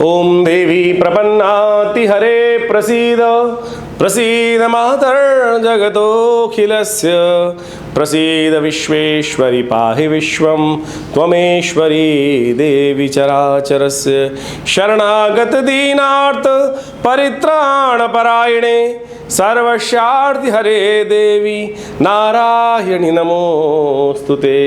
ओम देवी प्रपन्नाति हरे प्रसीद प्रसीद मातर् जगतोऽखिलस्य प्रसीद विश्वेश्वरि पाहि विश्वं त्वमेश्वरी देवी चराचरस्य शरणागत दीनार्थ परित्राण परायणे सर्वस्यार्ति हरे देवी नारायणी नमोस्तुते।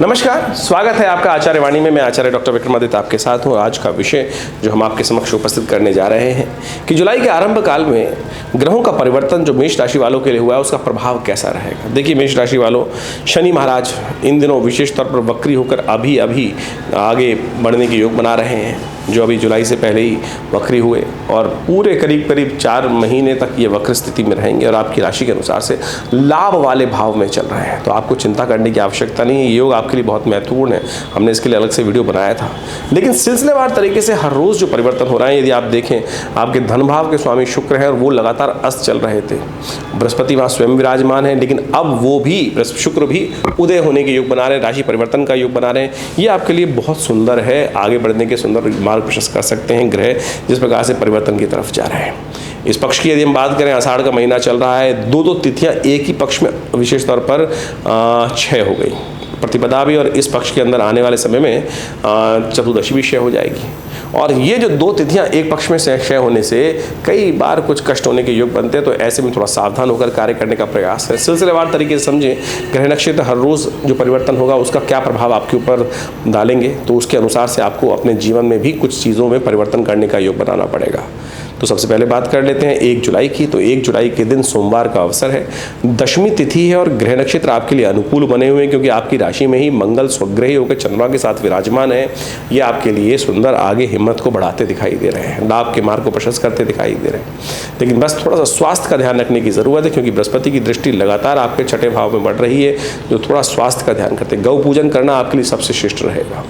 नमस्कार, स्वागत है आपका आचार्य वाणी में। मैं आचार्य डॉक्टर विक्रमादित्य आपके साथ हूँ। आज का विषय जो हम आपके समक्ष उपस्थित करने जा रहे हैं कि जुलाई के आरंभ काल में ग्रहों का परिवर्तन जो मेष राशि वालों के लिए हुआ है उसका प्रभाव कैसा रहेगा। देखिए, मेष राशि वालों, शनि महाराज इन दिनों विशेष तौर पर वक्री होकर अभी आगे बढ़ने के योग बना रहे हैं, जो अभी जुलाई से पहले ही वक्री हुए और पूरे करीब 4 महीने तक ये वक्र स्थिति में रहेंगे और आपकी राशि के अनुसार से लाभ वाले भाव में चल रहे हैं। तो आपको चिंता करने की आवश्यकता नहीं है। ये योग आपके लिए बहुत महत्वपूर्ण है। हमने इसके लिए अलग से वीडियो बनाया था, लेकिन सिलसिलेवार तरीके से हर रोज़ जो परिवर्तन हो रहा है, यदि आप देखें, आपके धन भाव के स्वामी शुक्र है और वो लगातार अस्त चल रहे थे। बृहस्पति वहाँ स्वयं विराजमान है, लेकिन अब वो भी शुक्र भी उदय होने के योग बना रहे हैं, राशि परिवर्तन का योग बना रहे हैं। ये आपके लिए बहुत सुंदर है। आगे बढ़ने के सुंदर मार्ग प्रशस्त कर सकते हैं ग्रह जिस प्रकार से परिवर्तन की तरफ जा रहे हैं। इस पक्ष की यदि हम बात करें, आषाढ़ का महीना चल रहा है, दो तिथियां एक ही पक्ष में विशेष तौर पर 6 हो गई, प्रतिपदा भी, और इस पक्ष के अंदर आने वाले समय में चतुर्दशी भी 6 हो जाएगी। और ये जो 2 तिथियां एक पक्ष में 6 होने से कई बार कुछ कष्ट होने के योग बनते हैं, तो ऐसे में थोड़ा सावधान होकर कार्य करने का प्रयास है। सिलसिलेवार तरीके से समझें, ग्रह नक्षत्र हर रोज़ जो परिवर्तन होगा उसका क्या प्रभाव आपके ऊपर डालेंगे, तो उसके अनुसार से आपको अपने जीवन में भी कुछ चीज़ों में परिवर्तन करने का योग बनाना पड़ेगा। तो सबसे पहले बात कर लेते हैं 1 जुलाई की। तो 1 जुलाई के दिन सोमवार का अवसर है, दशमी तिथि है और ग्रह नक्षत्र आपके लिए अनुकूल बने हुए हैं, क्योंकि आपकी राशि में ही मंगल स्वग्रही होकर चंद्रमा के साथ विराजमान है। ये आपके लिए सुंदर आगे हिम्मत को बढ़ाते दिखाई दे रहे हैं, लाभ के मार्ग को प्रशस्त करते दिखाई दे रहे हैं। लेकिन बस थोड़ा सा स्वास्थ्य का ध्यान रखने की ज़रूरत है, क्योंकि बृहस्पति की दृष्टि लगातार आपके 6ठे भाव में बढ़ रही है, जो थोड़ा स्वास्थ्य का ध्यान करते हैं। गौ पूजन करना आपके लिए सबसे श्रेष्ठ रहेगा।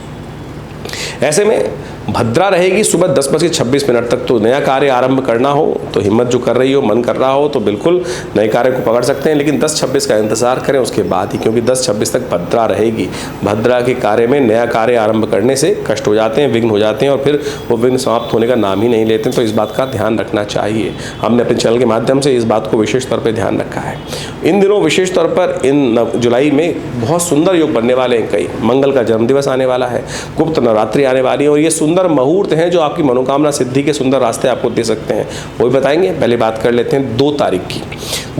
ऐसे में भद्रा रहेगी सुबह 10:26 तक। तो नया कार्य आरंभ करना हो तो हिम्मत जो कर रही हो, मन कर रहा हो, तो बिल्कुल नए कार्य को पकड़ सकते हैं, लेकिन 10:26 का इंतजार करें उसके बाद ही, क्योंकि 10:26 तक भद्रा रहेगी। भद्रा के कार्य में नया कार्य आरंभ करने से कष्ट हो जाते हैं, विघ्न हो जाते हैं और फिर वो विघ्न समाप्त होने का नाम ही नहीं लेते। तो इस बात का ध्यान रखना चाहिए। हमने अपने चैनल के माध्यम से इस बात को विशेष तौर पर ध्यान रखा है। इन दिनों विशेष तौर पर इन जुलाई में बहुत सुंदर योग बनने वाले हैं। कई मंगल का जन्मदिवस आने वाला है, गुप्त नवरात्रि आने वाली है, और ये सुंदर मुहूर्त हैं जो आपकी मनोकामना सिद्धि के सुंदर रास्ते आपको दे सकते हैं। वो भी बताएंगे। पहले बात कर लेते हैं 2 तारीख की।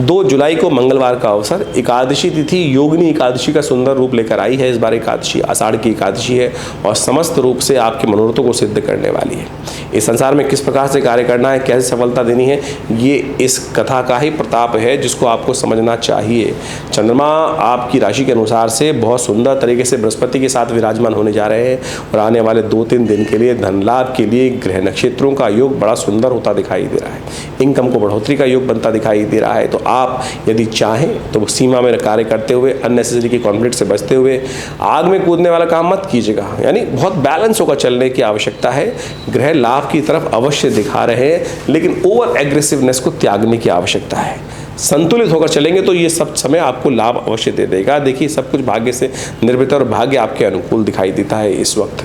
2 जुलाई को मंगलवार का अवसर, एकादशी तिथि योगिनी एकादशी का सुंदर रूप लेकर आई है। इस बार एकादशी आषाढ़ की एकादशी है और समस्त रूप से आपके मनोरथों को सिद्ध करने वाली है। इस संसार में किस प्रकार से कार्य करना है, कैसे सफलता देनी है, ये इस कथा का ही प्रताप है जिसको आपको समझना चाहिए। चंद्रमा आपकी राशि के अनुसार से बहुत सुंदर तरीके से बृहस्पति के साथ विराजमान होने जा रहे हैं और आने वाले 2-3 दिन के लिए धन लाभ के लिए ग्रह नक्षत्रों का योग बड़ा सुंदर होता दिखाई दे रहा है। इनकम को बढ़ोतरी का योग बनता दिखाई दे रहा है। तो आप यदि चाहें तो सीमा में कार्य करते हुए, अननेसेसरी के कॉन्फ्लिक्ट से बचते हुए आग में कूदने वाला काम मत कीजिएगा। यानी बहुत बैलेंस होकर चलने की आवश्यकता है। ग्रह लाभ की तरफ अवश्य दिखा रहे हैं, लेकिन ओवर एग्रेसिवनेस को त्यागने की आवश्यकता है। संतुलित होकर चलेंगे तो ये सब समय आपको लाभ अवश्य दे देगा। देखिए, सब कुछ भाग्य से निर्मित और भाग्य आपके अनुकूल दिखाई देता है। इस वक्त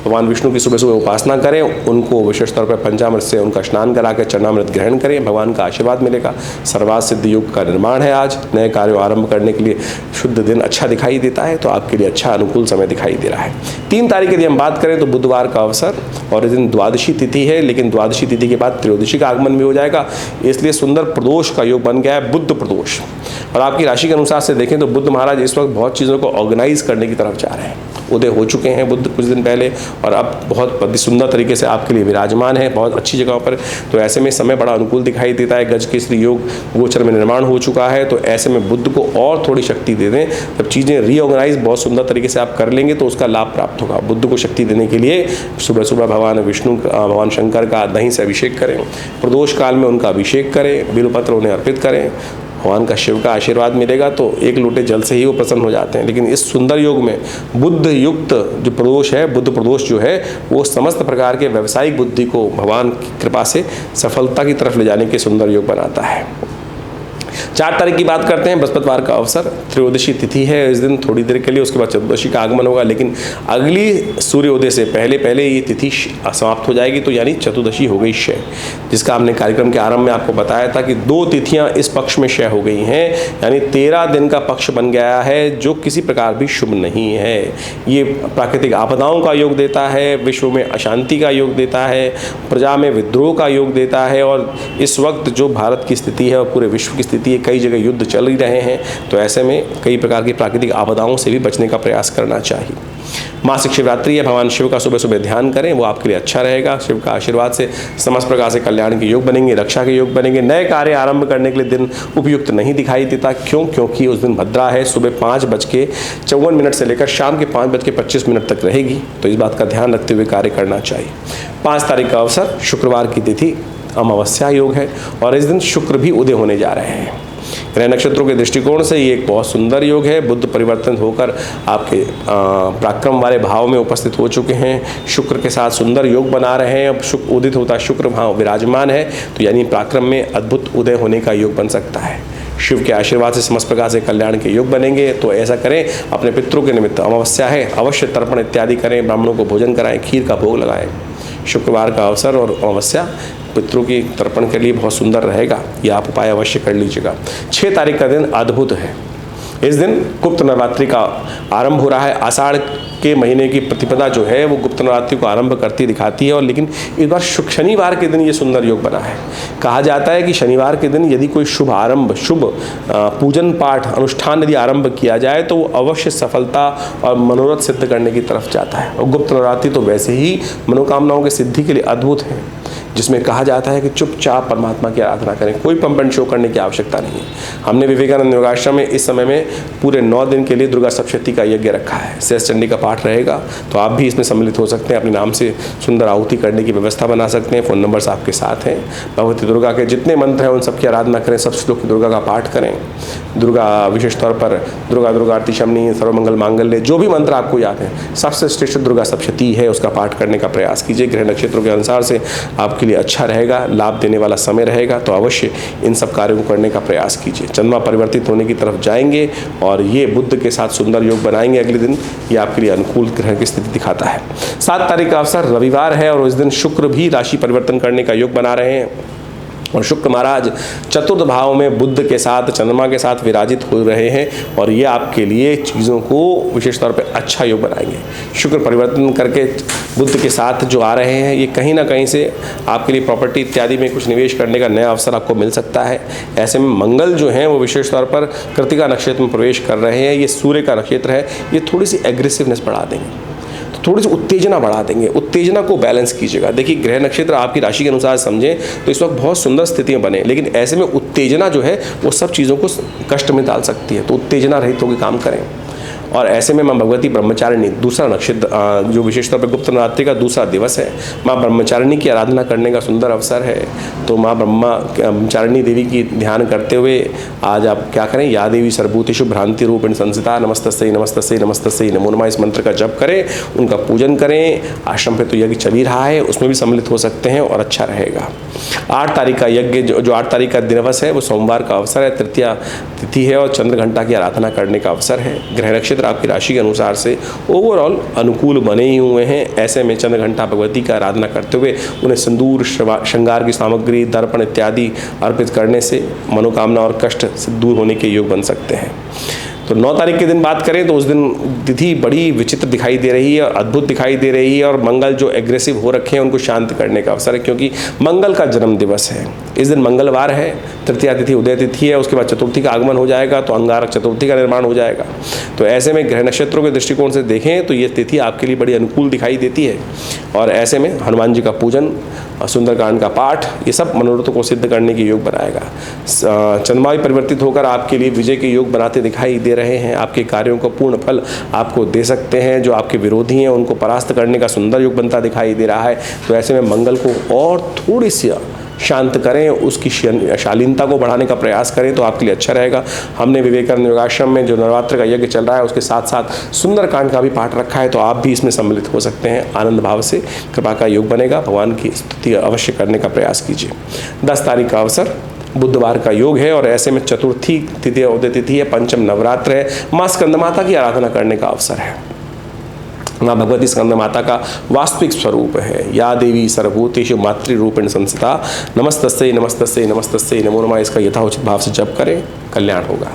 भगवान विष्णु की सुबह उपासना करें, उनको विशेष तौर पर पंचामृत से उनका स्नान करा कर चरणामृत ग्रहण करें, भगवान का आशीर्वाद मिलेगा। सर्वार्थ सिद्ध योग का निर्माण है आज। नए कार्य आरंभ करने के लिए शुद्ध दिन अच्छा दिखाई देता है, तो आपके लिए अच्छा अनुकूल समय दिखाई दे रहा है। 3 तारीख यदि हम बात करें तो बुधवार का अवसर, और इस दिन द्वादशी तिथि है, लेकिन द्वादशी तिथि के बाद त्रयोदशी का आगमन भी हो जाएगा, इसलिए सुंदर प्रदोष का योग बन गया है, बुद्ध प्रदोष। और आपकी राशि के अनुसार से देखें तो बुद्ध महाराज इस वक्त बहुत चीज़ों को ऑर्गेनाइज करने की तरफ जा रहे हैं। उदय हो चुके हैं बुद्ध कुछ दिन पहले, और अब बहुत सुंदर तरीके से आपके लिए विराजमान है बहुत अच्छी जगह पर। तो ऐसे में समय बड़ा अनुकूल दिखाई देता है। गज केसरी योग गोचर में निर्माण हो चुका है, तो ऐसे में बुद्ध को और थोड़ी शक्ति दे दें। जब चीज़ें रीऑर्गेनाइज बहुत सुंदर तरीके से आप कर लेंगे तो उसका लाभ प्राप्त होगा। बुद्ध को शक्ति देने के लिए सुबह सुबह भगवान विष्णु भगवान शंकर का दही से अभिषेक करें, प्रदोष काल में उनका अभिषेक करें, बिल्वपत्र उन्हें अर्पित करें। भगवान का शिव का आशीर्वाद मिलेगा तो 1 लोटे जल से ही वो प्रसन्न हो जाते हैं। लेकिन इस सुंदर योग में बुद्ध युक्त जो प्रदोष है, बुद्ध प्रदोष जो है, वो समस्त प्रकार के व्यावसायिक बुद्धि को भगवान की कृपा से सफलता की तरफ ले जाने के सुंदर योग बनाता है। 4 तारीख की बात करते हैं, बृहस्पतिवार का अवसर, त्रयोदशी तिथि है इस दिन थोड़ी देर के लिए, उसके बाद चतुर्दशी का आगमन होगा, लेकिन अगली सूर्योदय से पहले पहले ये तिथि समाप्त हो जाएगी, तो यानी चतुर्दशी हो गई क्षय, जिसका हमने कार्यक्रम के आरंभ में आपको बताया था कि 2 तिथियां इस पक्ष में क्षय हो गई हैं, यानी 13 दिन का पक्ष बन गया है, जो किसी प्रकार भी शुभ नहीं है। ये प्राकृतिक आपदाओं का योग देता है, विश्व में अशांति का योग देता है, प्रजा में विद्रोह का योग देता है, और इस वक्त जो भारत की स्थिति है और पूरे विश्व की स्थिति है, कई जगह युद्ध चल ही रहे हैं, तो ऐसे में कई प्रकार की प्राकृतिक आपदाओं से भी बचने का प्रयास करना चाहिए। मासिक शिवरात्रि है, भगवान शिव का सुबह सुबह ध्यान करें, वो आपके लिए अच्छा रहेगा। शिव का आशीर्वाद से समस्त प्रकार से कल्याण के योग बनेंगे, रक्षा के योग बनेंगे। नए कार्य आरंभ करने के लिए दिन उपयुक्त नहीं दिखाई देता, क्यों? क्योंकि उस दिन भद्रा है, सुबह 5:54 से लेकर शाम के 5:25 तक रहेगी, तो इस बात का ध्यान रखते हुए कार्य करना चाहिए। 5 तारीख का अवसर, शुक्रवार की तिथि, अमावस्या योग है, और इस दिन शुक्र भी उदय होने जा रहे हैं। ग्रह नक्षत्रों के दृष्टिकोण से ये एक बहुत सुंदर योग है। बुध परिवर्तन होकर आपके पराक्रम वाले भाव में उपस्थित हो चुके हैं, शुक्र के साथ सुंदर योग बना रहे हैं। अब शुक्र उदित होता शुक्र वहाँ विराजमान है, तो यानी पराक्रम में अद्भुत उदय होने का योग बन सकता है। शिव के आशीर्वाद से समस्त प्रकार से कल्याण के योग बनेंगे, तो ऐसा करें, अपने पितरों के निमित्त अमावस्या है, अवश्य तर्पण इत्यादि करें, ब्राह्मणों को भोजन कराएं, खीर का भोग लगाएं। शुक्रवार का अवसर और अमावस्या पितरों की तर्पण के लिए बहुत सुंदर रहेगा, यह आप उपाय अवश्य कर लीजिएगा। 6 तारीख का दिन अद्भुत है। इस दिन गुप्त नवरात्रि का आरंभ हो रहा है। आषाढ़ के महीने की प्रतिपदा जो है वो गुप्त नवरात्रि को आरंभ करती दिखाती है, और लेकिन इस बार शनिवार के दिन ये सुंदर योग बना है। कहा जाता है कि शनिवार के दिन यदि कोई शुभ आरंभ, शुभ पूजन पाठ अनुष्ठान यदि आरंभ किया जाए, तो वो अवश्य सफलता और मनोरथ सिद्ध करने की तरफ जाता है। और गुप्त नवरात्रि तो वैसे ही मनोकामनाओं की सिद्धि के लिए अद्भुत है, जिसमें कहा जाता है कि चुपचाप परमात्मा की आराधना करें, कोई पंप एंड शो करने की आवश्यकता नहीं है। हमने विवेकानंद योगाश्रम में इस समय में पूरे 9 दिन के लिए दुर्गा सप्तशती का यज्ञ रखा है। शेष चंडी का पाठ रहेगा, तो आप भी इसमें सम्मिलित हो सकते हैं। अपने नाम से सुंदर आहुति करने की व्यवस्था बना सकते हैं। फ़ोन नंबर्स आपके साथ हैं। भगवती दुर्गा के जितने मंत्र हैं उन सबकी आराधना करें, सब श्लोक की दुर्गा का पाठ करें। दुर्गा विशेष तौर पर दुर्गा आरती शमनी, सर्वमंगल मांगल्य, जो भी मंत्र आपको याद है, सबसे श्रेष्ठ दुर्गा सप्तशती है, उसका पाठ करने का प्रयास कीजिए। ग्रह नक्षत्रों के अनुसार से आपके लिए अच्छा रहेगा, लाभ देने वाला समय रहेगा, तो अवश्य इन सब कार्यों को करने का प्रयास कीजिए। चंद्रमा परिवर्तित होने की तरफ जाएंगे और ये बुध के साथ सुंदर योग बनाएंगे अगले दिन, ये आपके लिए अनुकूल ग्रह की स्थिति दिखाता है। 7 तारीख का अवसर रविवार है, और उस दिन शुक्र भी राशि परिवर्तन करने का योग बना रहे हैं, और शुक्र महाराज चतुर्थ भाव में बुध के साथ, चंद्रमा के साथ विराजित हो रहे हैं, और ये आपके लिए चीज़ों को विशेष तौर पे अच्छा योग बनाएंगे। शुक्र परिवर्तन करके बुध के साथ जो आ रहे हैं, ये कहीं ना कहीं से आपके लिए प्रॉपर्टी इत्यादि में कुछ निवेश करने का नया अवसर आपको मिल सकता है। ऐसे में मंगल जो हैं वो विशेष तौर पर कृतिका नक्षत्र में प्रवेश कर रहे हैं। ये सूर्य का नक्षत्र है, ये थोड़ी सी एग्रेसिवनेस बढ़ा देंगे, थोड़ी सी उत्तेजना बढ़ा देंगे। उत्तेजना को बैलेंस कीजिएगा। देखिए, ग्रह नक्षत्र आपकी राशि के अनुसार समझें तो इस वक्त बहुत सुंदर स्थितियां बने, लेकिन ऐसे में उत्तेजना जो है वो सब चीज़ों को कष्ट में डाल सकती है, तो उत्तेजना रहित होकर काम करें। और ऐसे में माँ भगवती ब्रह्मचारिणी, दूसरा नक्षत्र जो विशेष तौर पर गुप्त नवरात्रि का दूसरा दिवस है, माँ ब्रह्मचारिणी की आराधना करने का सुंदर अवसर है। तो माँ ब्रह्मचारिणी देवी की ध्यान करते हुए आज आप क्या करें, या देवी सर्वभूतेषु भ्रांति रूपेण संस्थिता नमस्तस्यै नमस्तस्यै नमस्तस्यै नमो नमः, इस मंत्र का जप करें, उनका पूजन करें। आश्रम पे तो यज्ञ चल ही रहा है, उसमें भी सम्मिलित हो सकते हैं और अच्छा रहेगा। 8 तारीख का यज्ञ, जो 8 तारीख का दिवस है, वो सोमवार का अवसर है, तृतीया तिथि है, और चंद्र घंटा की आराधना करने का अवसर है। ग्रह नक्षत्र आपकी राशि के अनुसार से ओवरऑल अनुकूल बने ही हुए हैं। ऐसे में चंद्र घंटा भगवती का आराधना करते हुए उन्हें सिंदूर, श्रृंगार की सामग्री, दर्पण इत्यादि अर्पित करने से मनोकामना और कष्ट से दूर होने के योग बन सकते हैं। तो 9 तारीख के दिन बात करें तो उस दिन तिथि बड़ी विचित्र दिखाई दे रही है और अद्भुत दिखाई दे रही है, और मंगल जो एग्रेसिव हो रखे हैं उनको शांत करने का अवसर है, क्योंकि मंगल का जन्म दिवस है। इस दिन मंगलवार है, तृतीया तिथि उदय तिथि है, उसके बाद चतुर्थी का आगमन हो जाएगा, तो अंगारक चतुर्थी का निर्माण हो जाएगा। तो ऐसे में ग्रह नक्षत्रों के दृष्टिकोण से देखें तो ये तिथि आपके लिए बड़ी अनुकूल दिखाई देती है। और ऐसे में हनुमान जी का पूजन, सुंदरकांड का पाठ, ये सब मनोरथों को सिद्ध करने के योग बनाएगा। चंद्रमा परिवर्तित होकर आपके लिए विजय के योग बनाते दिखाई दे रहे हैं। आपके कार्यों को पूर्ण फल आपको दे सकते हैं। जो आपके विरोधी हैं उनको परास्त करने का सुंदर योग बनता दिखाई दे रहा है। तो ऐसे में मंगल को और थोड़ी सी शांत करें, उसकी शालीनता को बढ़ाने का प्रयास करें, तो आपके लिए अच्छा रहेगा। हमने विवेकानंद योगाश्रम में जो नवरात्र का यज्ञ चल रहा है उसके साथ साथ सुंदरकांड का भी पाठ रखा है, तो आप भी इसमें सम्मिलित हो सकते हैं। आनंद भाव से कृपा का योग बनेगा। भगवान की स्तुति अवश्य करने का प्रयास कीजिए। 10 तारीख का अवसर बुधवार का योग है और ऐसे में चतुर्थी तिथि उदय तिथि है, पंचम नवरात्र है, माँ स्कंद माता की आराधना करने का अवसर है। माँ भगवती स्कंद माता का वास्तविक स्वरूप है। या देवी सर्वभूतेषु मातृरूपेण संस्थिता नमस्तस्यै नमस्तस्यै नमस्तस्यै नमो नमः। इसका यथाउचित भाव से जप करें, कल्याण होगा।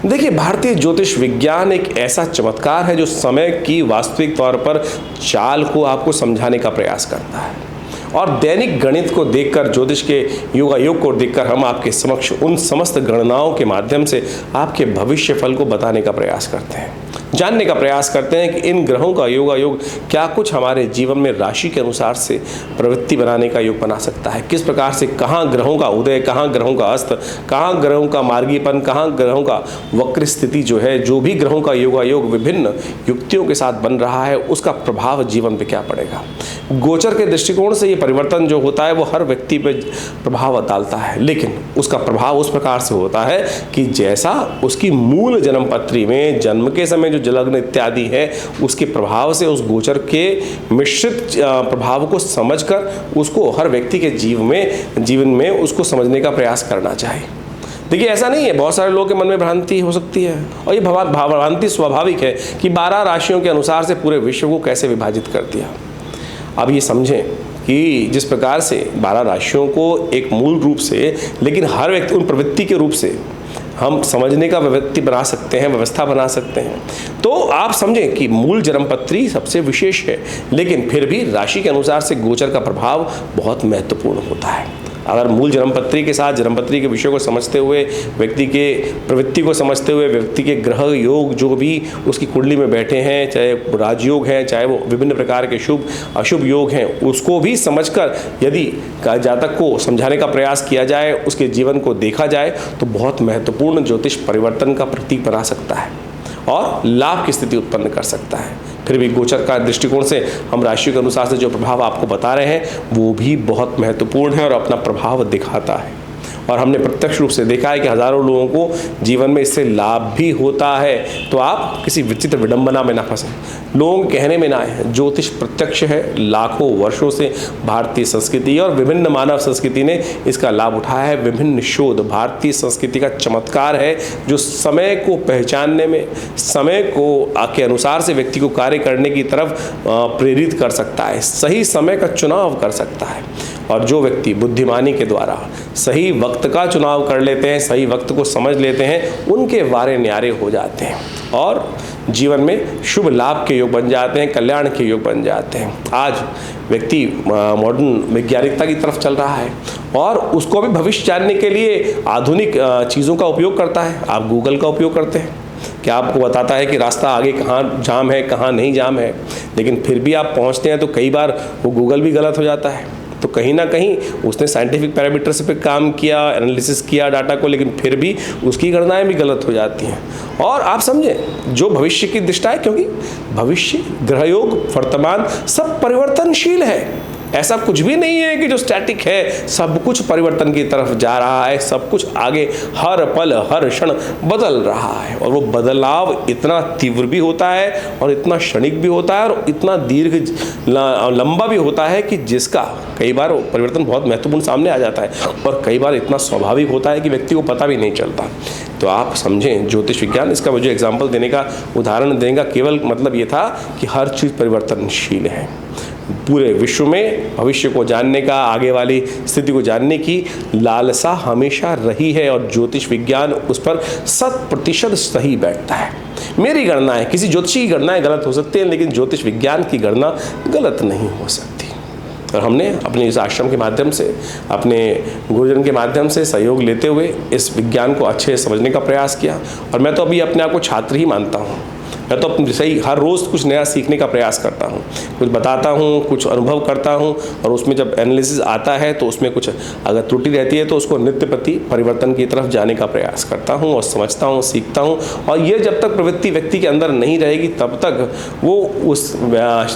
देखिए, भारतीय ज्योतिष विज्ञान एक ऐसा चमत्कार है जो समय की वास्तविक तौर पर चाल को आपको समझाने का प्रयास करता है। और दैनिक गणित को देखकर, ज्योतिष के योगायोग को देखकर हम आपके समक्ष उन समस्त गणनाओं के माध्यम से आपके भविष्य फल को बताने का प्रयास करते हैं, जानने का प्रयास करते हैं कि इन ग्रहों का योगायोग क्या कुछ हमारे जीवन में राशि के अनुसार से प्रवृत्ति बनाने का योग बना सकता है। किस प्रकार से कहाँ ग्रहों का उदय, कहाँ ग्रहों का अस्त, कहाँ ग्रहों का मार्गीपन, कहाँ ग्रहों का वक्र स्थिति जो है, जो भी ग्रहों का योगायोग विभिन्न युक्तियों के साथ बन रहा है, उसका प्रभाव जीवन पे क्या पड़ेगा। गोचर के दृष्टिकोण से ये परिवर्तन जो होता है वो हर व्यक्ति पे प्रभाव डालता है, लेकिन उसका प्रभाव उस प्रकार से होता है कि जैसा उसकी मूल जन्म पत्री में जन्म के समय जो जलग्न इत्यादि है उसके प्रभाव से उस गोचर के मिश्रित प्रभाव को समझकर उसको हर व्यक्ति के जीवन में उसको समझने का प्रयास करना चाहिए। देखिए, ऐसा नहीं है, बहुत सारे लोगों के मन में भ्रांति हो सकती है और ये भ्रांति स्वाभाविक है कि 12 राशियों के अनुसार से पूरे विश्व को कैसे विभाजित कर दिया। अब ये समझें कि जिस प्रकार से 12 राशियों को एक मूल रूप से, लेकिन हर व्यक्ति उन प्रवृत्ति के रूप से हम समझने का व्यक्ति बना सकते हैं, व्यवस्था बना सकते हैं। तो आप समझें कि मूल जन्मपत्री सबसे विशेष है, लेकिन फिर भी राशि के अनुसार से गोचर का प्रभाव बहुत महत्वपूर्ण होता है। अगर मूल जन्मपत्री के साथ जन्मपत्री के विषय को समझते हुए, व्यक्ति के प्रवृत्ति को समझते हुए, व्यक्ति के ग्रह योग जो भी उसकी कुंडली में बैठे हैं, चाहे राजयोग हैं, चाहे वो विभिन्न प्रकार के शुभ अशुभ योग हैं, उसको भी समझकर यदि जातक को समझाने का प्रयास किया जाए, उसके जीवन को देखा जाए, तो बहुत महत्वपूर्ण ज्योतिष परिवर्तन का प्रतीक बना सकता है और लाभ की स्थिति उत्पन्न कर सकता है। फिर भी गोचर का दृष्टिकोण से हम राशि के अनुसार से जो प्रभाव आपको बता रहे हैं वो भी बहुत महत्वपूर्ण है और अपना प्रभाव दिखाता है। और हमने प्रत्यक्ष रूप से देखा है कि हजारों लोगों को जीवन में इससे लाभ भी होता है। तो आप किसी विचित्र विडंबना में ना फंसें, लोगों के कहने में ना आए। ज्योतिष प्रत्यक्ष है, लाखों वर्षों से भारतीय संस्कृति और विभिन्न मानव संस्कृति ने इसका लाभ उठाया है। विभिन्न शोध भारतीय संस्कृति का चमत्कार है जो समय को पहचानने में, समय को के अनुसार से व्यक्ति को कार्य करने की तरफ प्रेरित कर सकता है, सही समय का चुनाव कर सकता है। और जो व्यक्ति बुद्धिमानी के द्वारा सही वक्त का चुनाव कर लेते हैं, सही वक्त को समझ लेते हैं, उनके वारे न्यारे हो जाते हैं और जीवन में शुभ लाभ के योग बन जाते हैं, कल्याण के योग बन जाते हैं। आज व्यक्ति मॉडर्न वैज्ञानिकता की तरफ चल रहा है और उसको भी भविष्य जानने के लिए आधुनिक चीज़ों का उपयोग करता है। आप गूगल का उपयोग करते हैं, क्या आपको बताता है कि रास्ता आगे कहाँ जाम है, कहाँ नहीं जाम है, लेकिन फिर भी आप पहुँचते हैं तो कई बार वो गूगल भी गलत हो जाता है। तो कहीं ना कहीं उसने साइंटिफिक पैरामीटर्स पे काम किया, एनालिसिस किया डाटा को, लेकिन फिर भी उसकी गणनाएं भी गलत हो जाती हैं। और आप समझें जो भविष्य की दिशा है, क्योंकि भविष्य, ग्रहयोग, वर्तमान सब परिवर्तनशील है। ऐसा कुछ भी नहीं है कि जो स्टैटिक है, सब कुछ परिवर्तन की तरफ जा रहा है, सब कुछ आगे हर पल हर क्षण बदल रहा है। और वो बदलाव इतना तीव्र भी होता है और इतना क्षणिक भी होता है और इतना दीर्घ लंबा भी होता है कि जिसका कई बार परिवर्तन बहुत महत्वपूर्ण सामने आ जाता है और कई बार इतना स्वाभाविक होता है कि व्यक्ति को पता भी नहीं चलता। तो आप समझें ज्योतिष विज्ञान, इसका मुझे एग्जाम्पल देने का, उदाहरण देने का केवल मतलब ये था कि हर चीज़ परिवर्तनशील है। पूरे विश्व में भविष्य को जानने का, आगे वाली स्थिति को जानने की लालसा हमेशा रही है और ज्योतिष विज्ञान उस पर 100% सही बैठता है। मेरी गणनाएं, किसी ज्योतिषी की गणनाएं गलत हो सकती हैं, लेकिन ज्योतिष विज्ञान की गणना गलत नहीं हो सकती। और हमने अपने इस आश्रम के माध्यम से, अपने गुरुजन के माध्यम से सहयोग लेते हुए इस विज्ञान को अच्छे से समझने का प्रयास किया। और मैं तो अभी अपने आप को छात्र ही मानता हूँ। मैं तो अपने सही हर रोज़ कुछ नया सीखने का प्रयास करता हूँ, कुछ बताता हूँ, कुछ अनुभव करता हूँ और उसमें जब एनालिसिस आता है तो उसमें कुछ अगर त्रुटि रहती है तो उसको नित्य प्रति परिवर्तन की तरफ जाने का प्रयास करता हूँ और समझता हूँ, सीखता हूँ। और ये जब तक प्रवृत्ति व्यक्ति के अंदर नहीं रहेगी तब तक वो उस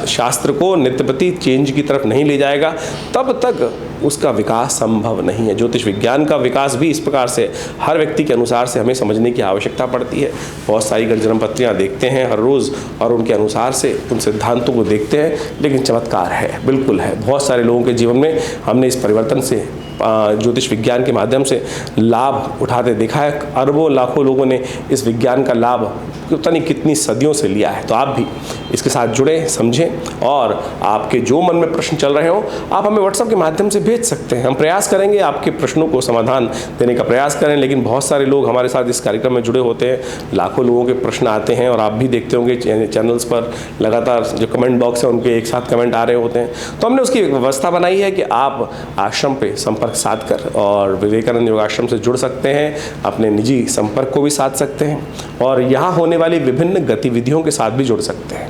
शास्त्र को नित्य प्रति चेंज की तरफ नहीं ले जाएगा, तब तक उसका विकास संभव नहीं है। ज्योतिष विज्ञान का विकास भी इस प्रकार से हर व्यक्ति के अनुसार से हमें समझने की आवश्यकता पड़ती है। बहुत सारी जन्मपत्रियाँ देखते हैं, हैं हर रोज़ और उनके अनुसार से उन सिद्धांतों को देखते हैं, लेकिन चमत्कार है, बिल्कुल है। बहुत सारे लोगों के जीवन में हमने इस परिवर्तन से ज्योतिष विज्ञान के माध्यम से लाभ उठाते देखा है। अरबों लाखों लोगों ने इस विज्ञान का लाभ पता नहीं कितनी सदियों से लिया है। तो आप भी इसके साथ जुड़े, समझें, और आपके जो मन में प्रश्न चल रहे हो आप हमें व्हाट्सएप के माध्यम से भेज सकते हैं। हम प्रयास करेंगे आपके प्रश्नों को समाधान देने का प्रयास करें। लेकिन बहुत सारे लोग हमारे साथ इस कार्यक्रम में जुड़े होते हैं, लाखों लोगों के प्रश्न आते हैं और आप भी देखते होंगे चैनल्स पर लगातार जो कमेंट बॉक्स है उनके एक साथ कमेंट आ रहे होते हैं। तो हमने उसकी व्यवस्था बनाई है कि आप आश्रम पे संपर्क साध कर और विवेकानंद योगाश्रम से जुड़ सकते हैं, अपने निजी संपर्क को भी साध सकते हैं और यहाँ होने वाली विभिन्न गतिविधियों के साथ भी जुड़ सकते हैं।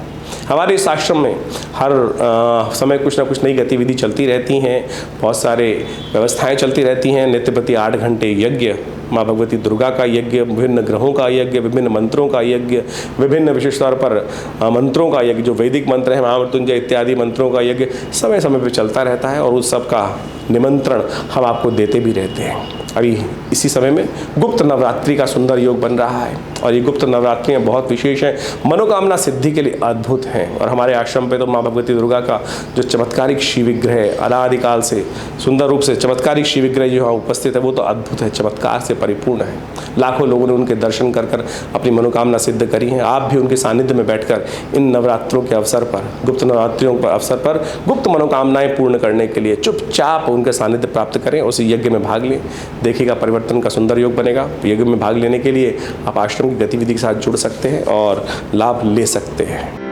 हमारे इस आश्रम में हर समय कुछ ना कुछ नई गतिविधि चलती रहती हैं, बहुत सारे व्यवस्थाएं चलती रहती हैं। नित्य प्रति 8 घंटे यज्ञ, माँ भगवती दुर्गा का यज्ञ, विभिन्न ग्रहों का यज्ञ, विभिन्न मंत्रों का यज्ञ, विभिन्न विशेष तौर पर मंत्रों का यज्ञ, जो वैदिक मंत्र हैं, महामृत्युंजय इत्यादि मंत्रों का यज्ञ समय समय पर चलता रहता है और उस सब का निमंत्रण हम आपको देते भी रहते हैं। अभी इसी समय में गुप्त नवरात्रि का सुंदर योग बन रहा है और ये गुप्त नवरात्रियाँ बहुत विशेष हैं, मनोकामना सिद्धि के लिए अद्भुत हैं। और हमारे आश्रम पे तो माँ भगवती दुर्गा का जो चमत्कारिक शिव विग्रह अनादिकाल से सुंदर रूप से चमत्कारिक शिव विग्रह जो यहाँ उपस्थित है वो तो अद्भुत है, चमत्कार से परिपूर्ण है। लाखों लोगों ने उनके दर्शन कर कर अपनी मनोकामना सिद्ध करी हैं। आप भी उनके सानिध्य में बैठकर इन नवरात्रों के अवसर पर, गुप्त नवरात्रियों के अवसर पर गुप्त मनोकामनाएं पूर्ण करने के लिए चुपचाप उनके सानिध्य प्राप्त करें, उस यज्ञ में भाग लें। देखिएगा परिवर्तन का सुंदर योग बनेगा। यज्ञ में भाग लेने के लिए आप आश्रम की गतिविधि के साथ जुड़ सकते हैं और लाभ ले सकते हैं।